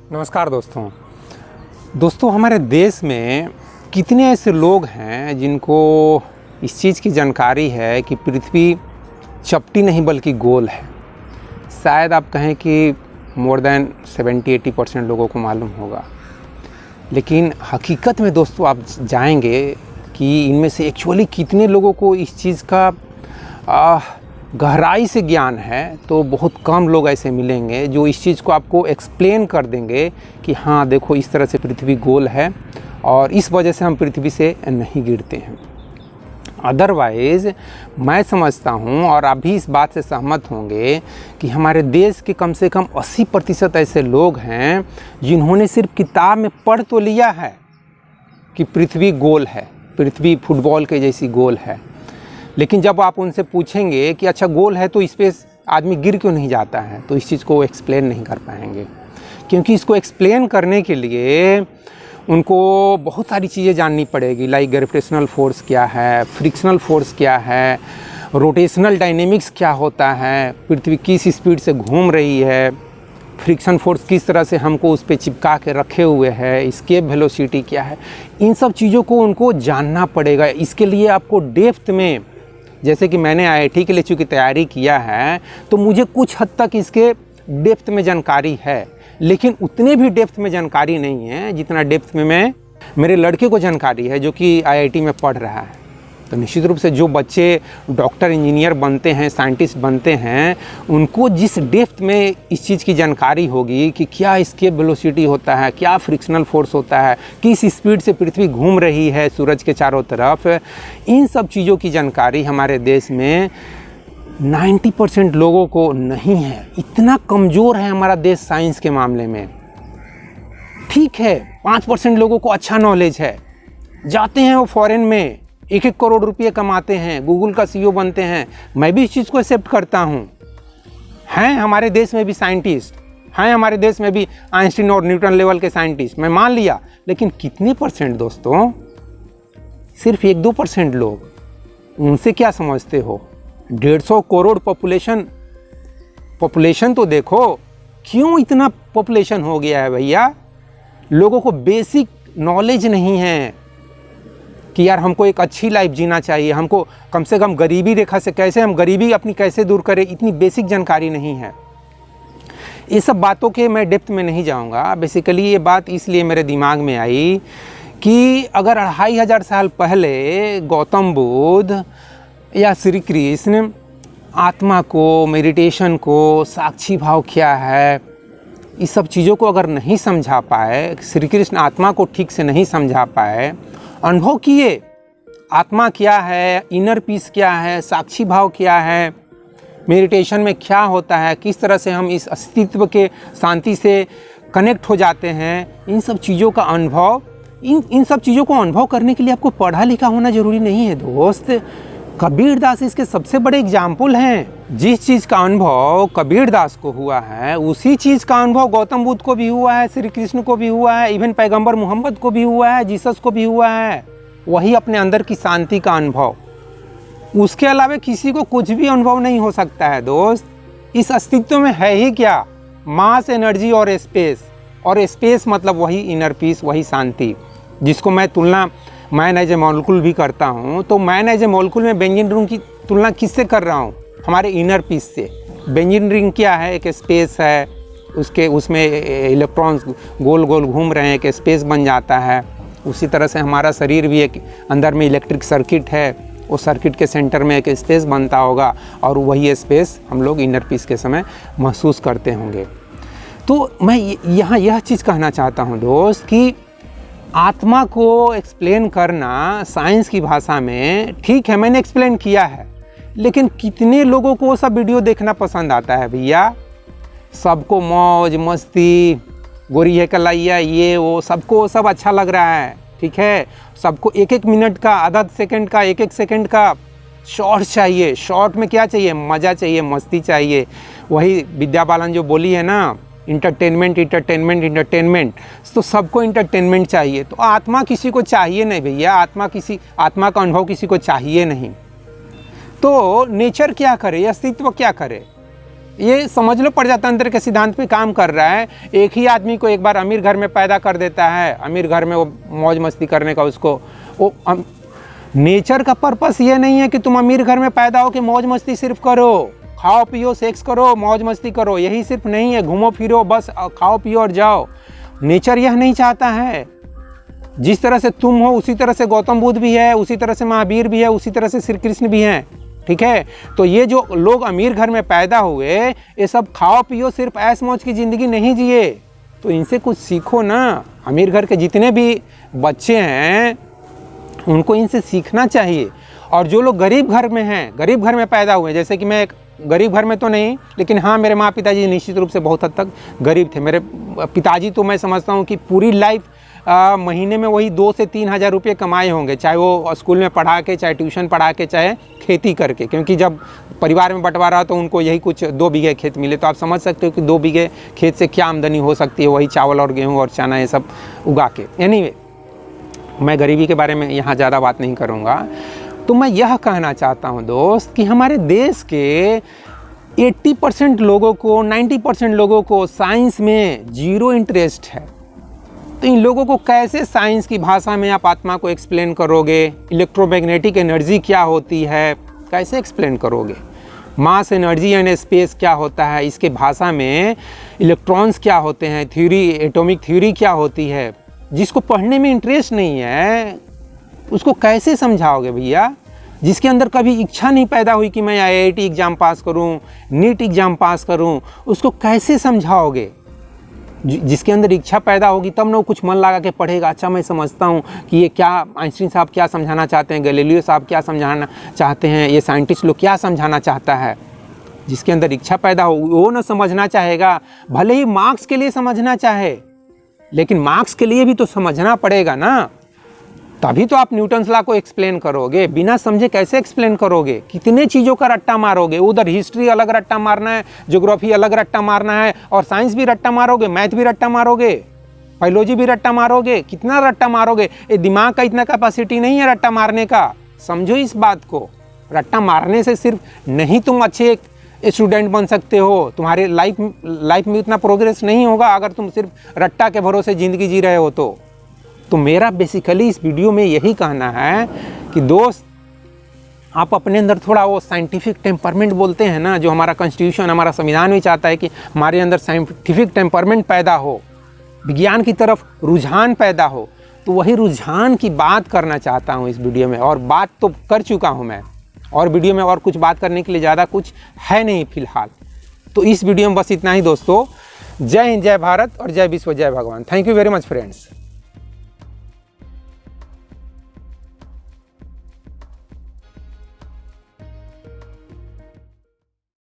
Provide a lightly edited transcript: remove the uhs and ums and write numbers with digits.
नमस्कार दोस्तों, हमारे देश में कितने ऐसे लोग हैं जिनको इस चीज़ की जानकारी है कि पृथ्वी चपटी नहीं बल्कि गोल है। शायद आप कहें कि मोर देन 70-80% लोगों को मालूम होगा, लेकिन हकीकत में दोस्तों आप जाएंगे कि इनमें से एक्चुअली कितने लोगों को इस चीज़ का गहराई से ज्ञान है, तो बहुत कम लोग ऐसे मिलेंगे जो इस चीज़ को आपको एक्सप्लेन कर देंगे कि हाँ देखो इस तरह से पृथ्वी गोल है और इस वजह से हम पृथ्वी से नहीं गिरते हैं। अदरवाइज़ मैं समझता हूँ और आप भी इस बात से सहमत होंगे कि हमारे देश के कम से कम 80% ऐसे लोग हैं जिन्होंने सिर्फ किताब में पढ़ तो लिया है कि पृथ्वी गोल है, पृथ्वी फुटबॉल के जैसी गोल है, लेकिन जब आप उनसे पूछेंगे कि अच्छा गोल है तो इस पे आदमी गिर क्यों नहीं जाता है, तो इस चीज़ को एक्सप्लेन नहीं कर पाएंगे, क्योंकि इसको एक्सप्लेन करने के लिए उनको बहुत सारी चीज़ें जाननी पड़ेगी। लाइक ग्रेविटेशनल फोर्स क्या है, फ्रिक्शनल फोर्स क्या है, रोटेशनल डायनेमिक्स क्या होता है, पृथ्वी किस स्पीड से घूम रही है, फ्रिक्शन फोर्स किस तरह से हमको उस पर चिपका के रखे हुए है, एस्केप वेलोसिटी क्या है, इन सब चीज़ों को उनको जानना पड़ेगा। इसके लिए आपको डेप्थ में, जैसे कि मैंने आईआईटी के लिए चूँकि तैयारी किया है तो मुझे कुछ हद तक इसके डेप्थ में जानकारी है, लेकिन उतने भी डेप्थ में जानकारी नहीं है जितना डेप्थ में मेरे लड़के को जानकारी है जो कि आईआईटी में पढ़ रहा है। तो निश्चित रूप से जो बच्चे डॉक्टर, इंजीनियर बनते हैं, साइंटिस्ट बनते हैं, उनको जिस डेप्थ में इस चीज़ की जानकारी होगी कि क्या एस्केप वेलोसिटी होता है, क्या फ्रिक्शनल फोर्स होता है, किस स्पीड से पृथ्वी घूम रही है सूरज के चारों तरफ, इन सब चीज़ों की जानकारी हमारे देश में 90% लोगों को नहीं है। इतना कमज़ोर है हमारा देश साइंस के मामले में। ठीक है 5% लोगों को अच्छा नॉलेज है, जाते हैं वो फॉरेन में 1-1 करोड़ रुपये कमाते हैं, गूगल का सीईओ बनते हैं। मैं भी इस चीज़ को एक्सेप्ट करता हूँ। हैं हमारे देश में भी साइंटिस्ट, हैं हमारे देश में भी आइंस्टीन और न्यूटन लेवल के साइंटिस्ट, मैं मान लिया, लेकिन कितने परसेंट दोस्तों? सिर्फ 1-2% लोग। उनसे क्या समझते हो? 150 करोड़ पॉपुलेशन तो देखो, क्यों इतना पॉपुलेशन हो गया है भैया? लोगों को बेसिक नॉलेज नहीं है कि यार हमको एक अच्छी लाइफ जीना चाहिए, हमको कम से कम गरीबी रेखा से कैसे हम गरीबी अपनी कैसे दूर करें, इतनी बेसिक जानकारी नहीं है। ये सब बातों के मैं डेप्थ में नहीं जाऊंगा। बेसिकली ये बात इसलिए मेरे दिमाग में आई कि अगर 2500 साल पहले गौतम बुद्ध या श्री कृष्ण आत्मा को, मेडिटेशन को, साक्षी भाव क्या है, इस सब चीज़ों को अगर नहीं समझा पाए, श्री कृष्ण आत्मा को ठीक से नहीं समझा पाए, अनुभव किए आत्मा क्या है, इनर पीस क्या है, साक्षी भाव क्या है, मेडिटेशन में क्या होता है, किस तरह से हम इस अस्तित्व के शांति से कनेक्ट हो जाते हैं, इन सब चीज़ों का अनुभव, इन सब चीज़ों को अनुभव करने के लिए आपको पढ़ा लिखा होना ज़रूरी नहीं है दोस्त। कबीर दास इसके सबसे बड़े एग्जाम्पल हैं। जिस चीज़ का अनुभव कबीर दास को हुआ है, उसी चीज़ का अनुभव गौतम बुद्ध को भी हुआ है, श्री कृष्ण को भी हुआ है, इवन पैगंबर मोहम्मद को भी हुआ है, जीसस को भी हुआ है। वही अपने अंदर की शांति का अनुभव, उसके अलावा किसी को कुछ भी अनुभव नहीं हो सकता है दोस्त। इस अस्तित्व में है ही क्या? मास, एनर्जी और स्पेस। और स्पेस मतलब वही इनर पीस, वही शांति, जिसको मैं तुलना मैन एज ए मॉलिक्यूल भी करता हूँ। तो मैन एज ए मॉलिक्यूल में बेंजीन रिंग की तुलना किससे कर रहा हूँ? हमारे इनर पीस से। बेंजीन रिंग क्या है? एक स्पेस है, उसमें इलेक्ट्रॉन्स गोल गोल घूम रहे हैं, एक स्पेस बन जाता है। उसी तरह से हमारा शरीर भी एक अंदर में इलेक्ट्रिक सर्किट है, उस सर्किट के सेंटर में एक स्पेस बनता होगा और वही स्पेस हम लोग इनर पीस के समय महसूस करते होंगे। तो मैं यहाँ यह चीज़ कहना चाहता हूँ दोस्त कि आत्मा को एक्सप्लेन करना साइंस की भाषा में, ठीक है मैंने एक्सप्लेन किया है, लेकिन कितने लोगों को सब वीडियो देखना पसंद आता है भैया? सबको मौज मस्ती, गोरी है कलाइया, ये वो, सबको सब अच्छा लग रहा है, ठीक है। सबको 1-1 मिनट का, आधा सेकंड का, 1-1 सेकंड का शॉर्ट चाहिए। शॉर्ट में क्या चाहिए? मज़ा चाहिए, मस्ती चाहिए। वही विद्या बालन जो बोली है ना, इंटरटेनमेंट इंटरटेनमेंट इंटरटेनमेंट। तो सबको इंटरटेनमेंट चाहिए, तो आत्मा किसी को चाहिए नहीं भैया। आत्मा का अनुभव किसी को चाहिए नहीं। तो नेचर क्या करे, अस्तित्व क्या करे? ये समझ लो प्रजातंत्र के सिद्धांत पे काम कर रहा है। एक ही आदमी को एक बार अमीर घर में पैदा कर देता है, अमीर घर में वो मौज मस्ती करने का उसको वो नेचर का पर्पस ये नहीं है कि तुम अमीर घर में पैदा हो कि मौज मस्ती सिर्फ करो, खाओ पियो सेक्स करो मौज मस्ती करो, यही सिर्फ नहीं है, घूमो फिरो बस खाओ पियो और जाओ। नेचर यह नहीं चाहता है। जिस तरह से तुम हो उसी तरह से गौतम बुद्ध भी है, उसी तरह से महावीर भी है, उसी तरह से श्री कृष्ण भी हैं, ठीक है। तो ये जो लोग अमीर घर में पैदा हुए ये सब खाओ पियो सिर्फ ऐश मौज की ज़िंदगी नहीं जिए, तो इनसे कुछ सीखो ना। अमीर घर के जितने भी बच्चे हैं उनको इनसे सीखना चाहिए। और जो लोग गरीब घर में हैं, गरीब घर में पैदा हुए, जैसे कि मैं एक गरीब घर में तो नहीं, लेकिन हाँ मेरे माँ पिताजी निश्चित रूप से बहुत हद तक गरीब थे। मेरे पिताजी तो मैं समझता हूँ कि पूरी लाइफ महीने में वही 2 से 3 हज़ार रुपये कमाए होंगे, चाहे वो स्कूल में पढ़ा के, चाहे ट्यूशन पढ़ा के, चाहे खेती करके, क्योंकि जब परिवार में बंटवारा तो उनको यही कुछ 2 बीघे खेत मिले। तो आप समझ सकते हो कि 2 बीघे खेत से क्या आमदनी हो सकती है, वही चावल और गेहूँ और चना ये सब उगा के। एनीवे, मैं गरीबी के बारे में यहाँ ज़्यादा बात नहीं करूँगा। तो मैं यह कहना चाहता हूँ दोस्त कि हमारे देश के 80% लोगों को, 90% लोगों को साइंस में ज़ीरो इंटरेस्ट है। तो इन लोगों को कैसे साइंस की भाषा में आप आत्मा को एक्सप्लेन करोगे? इलेक्ट्रोमैग्नेटिक एनर्जी क्या होती है, कैसे एक्सप्लेन करोगे? मास एनर्जी एंड स्पेस क्या होता है, इसके भाषा में इलेक्ट्रॉन्स क्या होते हैं, थ्योरी, एटॉमिक थ्योरी क्या होती है? जिसको पढ़ने में इंटरेस्ट नहीं है उसको कैसे समझाओगे भैया? जिसके अंदर कभी इच्छा नहीं पैदा हुई कि मैं IIT एग्ज़ाम पास करूं, नीट एग्ज़ाम पास करूं, उसको कैसे समझाओगे? जिसके अंदर इच्छा पैदा होगी तब ना वो कुछ मन लगा के पढ़ेगा। अच्छा मैं समझता हूँ कि ये क्या आइंस्टीन साहब क्या समझाना चाहते हैं, गैलीलियो साहब क्या समझाना चाहते हैं, ये साइंटिस्ट लोग क्या समझाना चाहता है। जिसके अंदर इच्छा पैदा हो वो ना समझना चाहेगा, भले ही मार्क्स के लिए समझना चाहे, लेकिन मार्क्स के लिए भी तो समझना पड़ेगा ना, तभी तो आप न्यूटन्स लॉ को एक्सप्लेन करोगे। बिना समझे कैसे एक्सप्लेन करोगे? कितने चीज़ों का रट्टा मारोगे? उधर हिस्ट्री अलग रट्टा मारना है, ज्योग्राफी अलग रट्टा मारना है, और साइंस भी रट्टा मारोगे, मैथ भी रट्टा मारोगे, बायोलॉजी भी रट्टा मारोगे। कितना रट्टा मारोगे? ये दिमाग का इतना कैपेसिटी नहीं है रट्टा मारने का। समझो इस बात को। रट्टा मारने से सिर्फ नहीं तुम अच्छे एक स्टूडेंट बन सकते हो, तुम्हारे लाइफ में इतना प्रोग्रेस नहीं होगा अगर तुम सिर्फ रट्टा के भरोसे ज़िंदगी जी रहे हो। तो मेरा बेसिकली इस वीडियो में यही कहना है कि दोस्त आप अपने अंदर थोड़ा वो साइंटिफिक टेम्परमेंट बोलते हैं ना, जो हमारा कॉन्स्टिट्यूशन, हमारा संविधान भी चाहता है कि हमारे अंदर साइंटिफिक टेम्परमेंट पैदा हो, विज्ञान की तरफ रुझान पैदा हो। तो वही रुझान की बात करना चाहता हूँ इस वीडियो में, और बात तो कर चुका हूँ मैं, और वीडियो में और कुछ बात करने के लिए ज़्यादा कुछ है नहीं फिलहाल। तो इस वीडियो में बस इतना ही दोस्तों। जय हिंद, जय भारत और जय विश्व, जय भगवान। Thank you very much friends.